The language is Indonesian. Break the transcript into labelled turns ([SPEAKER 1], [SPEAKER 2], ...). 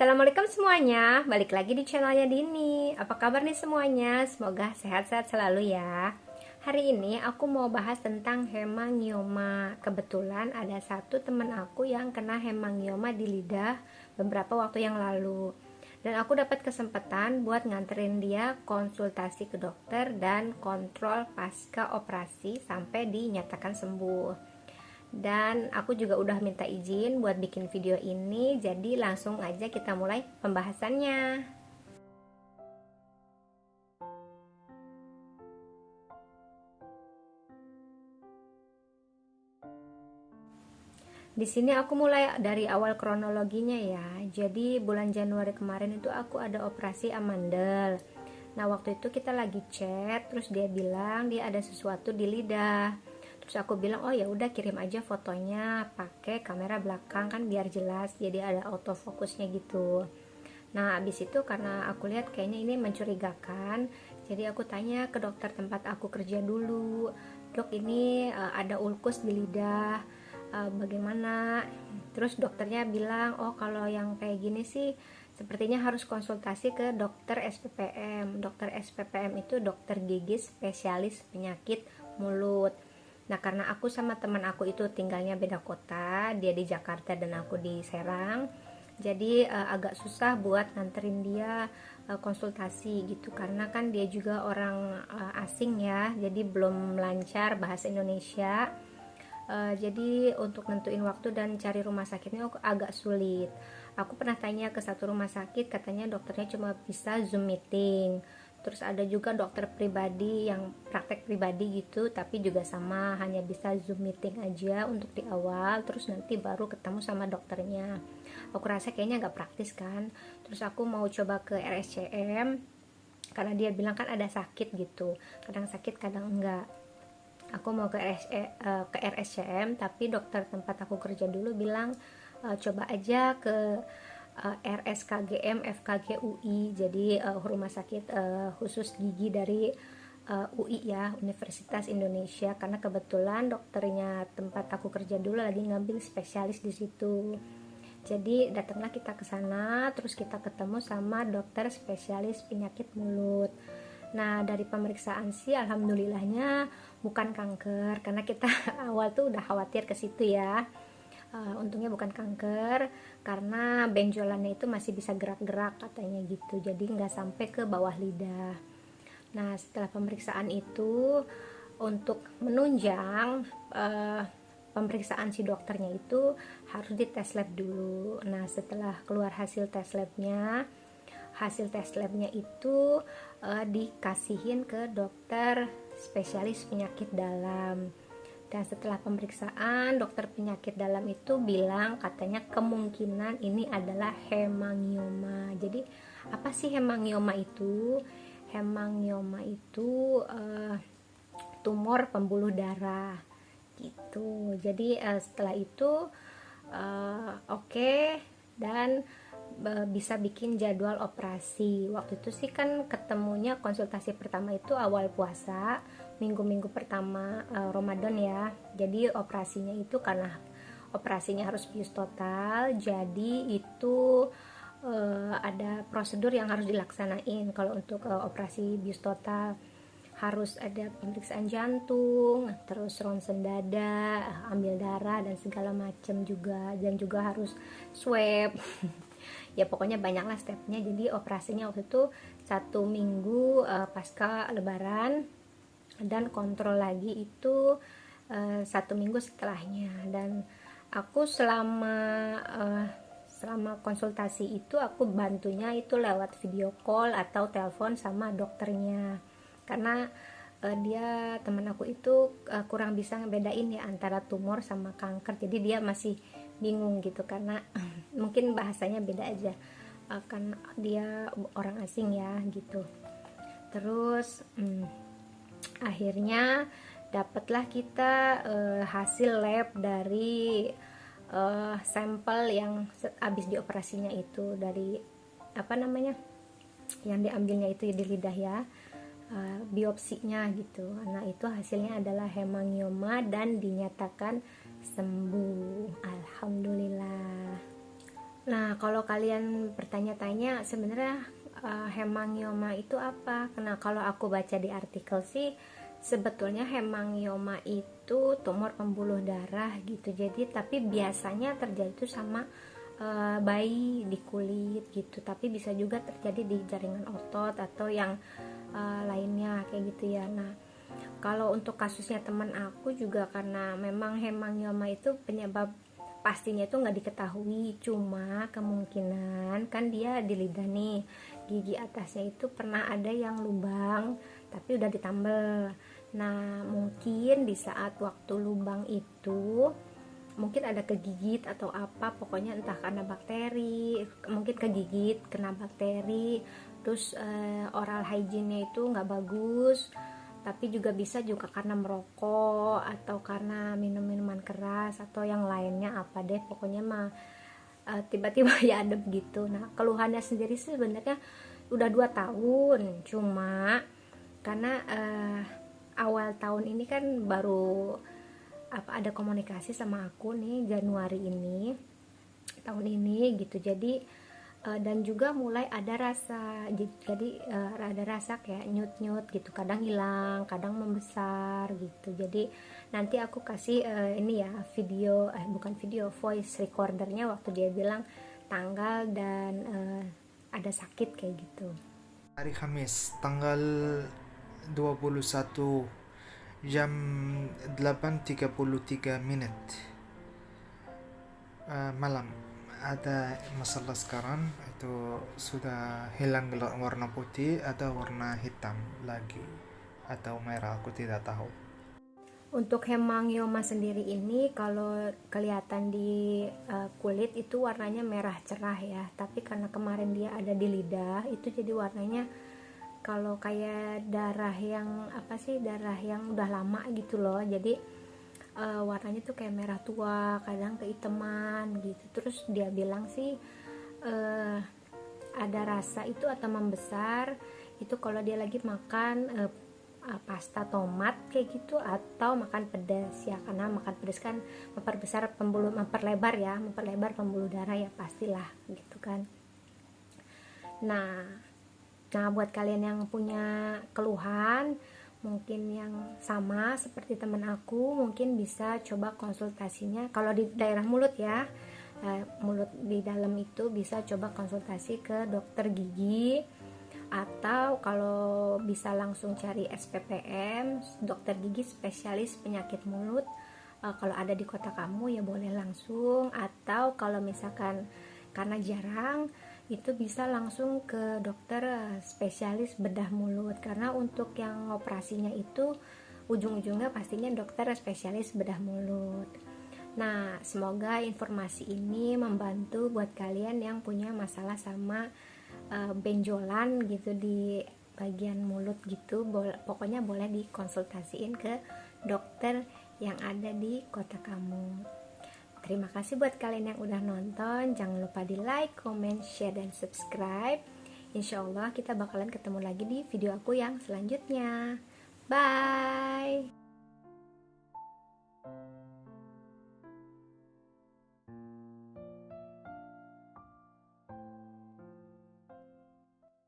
[SPEAKER 1] Assalamualaikum semuanya, balik lagi di channelnya Dini. Apa kabar nih semuanya? Semoga sehat-sehat selalu ya. Hari ini aku mau bahas tentang hemangioma. Kebetulan ada satu teman aku yang kena hemangioma di lidah beberapa waktu yang lalu. Dan aku dapat kesempatan buat nganterin dia konsultasi ke dokter dan kontrol pasca operasi sampai dinyatakan sembuh. Dan aku juga udah minta izin buat bikin video ini, jadi langsung aja kita mulai pembahasannya. Di sini aku mulai dari awal kronologinya ya. Jadi bulan Januari kemarin itu aku ada operasi amandel. Nah, waktu itu kita lagi chat, terus dia bilang dia ada sesuatu di lidah. Terus aku bilang, oh ya udah kirim aja fotonya pakai kamera belakang kan biar jelas, jadi ada autofokusnya gitu. Nah, abis itu karena aku lihat kayaknya ini mencurigakan, jadi aku tanya ke dokter tempat aku kerja dulu, dok ini ada ulkus di lidah, bagaimana? Terus dokternya bilang, oh kalau yang kayak gini sih sepertinya harus konsultasi ke dokter SPPM. Dokter SPPM itu dokter gigi spesialis penyakit mulut. Nah, karena aku sama teman aku itu tinggalnya beda kota, dia di Jakarta dan aku di Serang, jadi agak susah buat nganterin dia konsultasi gitu, karena kan dia juga orang asing ya, jadi belum lancar bahasa Indonesia. Jadi untuk nentuin waktu dan cari rumah sakitnya agak sulit. Aku pernah tanya ke satu rumah sakit, katanya dokternya cuma bisa Zoom meeting. Terus ada juga dokter pribadi yang praktek pribadi gitu, tapi juga sama, hanya bisa Zoom meeting aja untuk di awal, terus nanti baru ketemu sama dokternya. Aku rasa kayaknya nggak praktis kan. Terus aku mau coba ke RSCM, karena dia bilang kan ada sakit gitu, kadang sakit kadang enggak. Aku mau ke RSCM, tapi dokter tempat aku kerja dulu bilang coba aja ke RSKGM FKG UI, jadi rumah sakit khusus gigi dari UI ya, Universitas Indonesia, karena kebetulan dokternya tempat aku kerja dulu lagi ngambil spesialis di situ. Jadi datanglah kita ke sana, terus kita ketemu sama dokter spesialis penyakit mulut. Nah, dari pemeriksaan sih alhamdulillahnya bukan kanker, karena kita awal tuh udah khawatir ke situ ya. Untungnya bukan kanker, karena benjolannya itu masih bisa gerak-gerak katanya gitu, jadi nggak sampai ke bawah lidah. Nah, setelah pemeriksaan itu, untuk menunjang pemeriksaan si dokternya itu harus dites lab dulu. Nah, setelah keluar hasil tes labnya itu dikasihin ke dokter spesialis penyakit dalam. Dan setelah pemeriksaan, dokter penyakit dalam itu bilang katanya kemungkinan ini adalah hemangioma. Jadi apa sih hemangioma itu? Hemangioma itu tumor pembuluh darah gitu. Jadi setelah itu oke, dan bisa bikin jadwal operasi. Waktu itu sih kan ketemunya konsultasi pertama itu awal puasa, minggu-minggu pertama Ramadan ya. Jadi operasinya itu karena operasinya harus bius total, jadi itu ada prosedur yang harus dilaksanain. Kalau untuk operasi bius total harus ada pemeriksaan jantung, terus ronsen dada, ambil darah dan segala macam juga, dan juga harus swab. Ya pokoknya banyaklah stepnya. Jadi operasinya waktu itu 1 minggu pasca lebaran, dan kontrol lagi itu 1 minggu setelahnya. Dan aku selama konsultasi itu aku bantunya itu lewat video call atau telepon sama dokternya, karena dia teman aku itu kurang bisa ngebedain ya antara tumor sama kanker, jadi dia masih bingung gitu, karena mungkin bahasanya beda aja, kan dia orang asing ya gitu. Terus akhirnya dapatlah kita hasil lab dari sampel yang habis dioperasinya itu, dari apa namanya yang diambilnya itu di lidah ya, biopsinya gitu. Nah, itu hasilnya adalah hemangioma dan dinyatakan sembuh, alhamdulillah. Nah, kalau kalian bertanya-tanya sebenarnya hemangioma itu apa? Karena kalau aku baca di artikel sih sebetulnya hemangioma itu tumor pembuluh darah gitu. Jadi tapi biasanya terjadi itu sama bayi di kulit gitu. Tapi bisa juga terjadi di jaringan otot atau yang lainnya kayak gitu ya. Nah, kalau untuk kasusnya teman aku juga karena memang hemangioma itu penyebab pastinya itu nggak diketahui, cuma kemungkinan kan dia di lidah nih, gigi atasnya itu pernah ada yang lubang tapi udah ditambal. Nah mungkin di saat waktu lubang itu mungkin ada kegigit atau apa, pokoknya entah karena bakteri, mungkin kegigit kena bakteri, terus oral hygiene-nya itu nggak bagus, tapi juga bisa juga karena merokok atau karena minum minuman keras atau yang lainnya apa deh, pokoknya mah tiba-tiba ya ada begitu. Nah keluhannya sendiri sih sebenarnya udah 2 tahun, cuma karena awal tahun ini kan baru ada komunikasi sama aku nih Januari ini tahun ini gitu, jadi dan juga mulai ada rasa, jadi ada rasa kayak nyut-nyut gitu, kadang hilang kadang membesar gitu. Jadi nanti aku kasih ini ya video, bukan video, voice recordernya waktu dia bilang tanggal dan ada sakit kayak gitu.
[SPEAKER 2] Hari Kamis tanggal 21 jam 8.33 malam. Ada masalah sekarang itu sudah hilang warna putih, ada warna hitam lagi atau merah, aku tidak tahu.
[SPEAKER 1] Untuk hemangioma sendiri ini kalau kelihatan di kulit itu warnanya merah cerah ya, tapi karena kemarin dia ada di lidah itu jadi warnanya kalau kayak darah yang apa sih, darah yang udah lama gitu loh. Jadi warnanya tuh kayak merah tua, kadang kehitaman gitu. Terus dia bilang sih uh, ada rasa itu atau membesar itu kalau dia lagi makan pasta tomat kayak gitu atau makan pedas ya, karena makan pedas kan memperbesar pembuluh, memperlebar pembuluh darah ya, pastilah gitu kan. Nah buat kalian yang punya keluhan mungkin yang sama seperti teman aku, mungkin bisa coba konsultasinya kalau di daerah mulut ya, mulut di dalam itu bisa coba konsultasi ke dokter gigi, atau kalau bisa langsung cari SPPM, dokter gigi spesialis penyakit mulut. Kalau ada di kota kamu ya boleh langsung, atau kalau misalkan karena jarang itu bisa langsung ke dokter spesialis bedah mulut, karena untuk yang operasinya itu ujung-ujungnya pastinya dokter spesialis bedah mulut. Nah semoga informasi ini membantu buat kalian yang punya masalah sama benjolan gitu di bagian mulut gitu. Pokoknya boleh dikonsultasiin ke dokter yang ada di kota kamu. Terima kasih buat kalian yang udah nonton. Jangan lupa di like, comment, share, dan subscribe. Insya Allah kita bakalan ketemu lagi di video aku yang selanjutnya. Bye.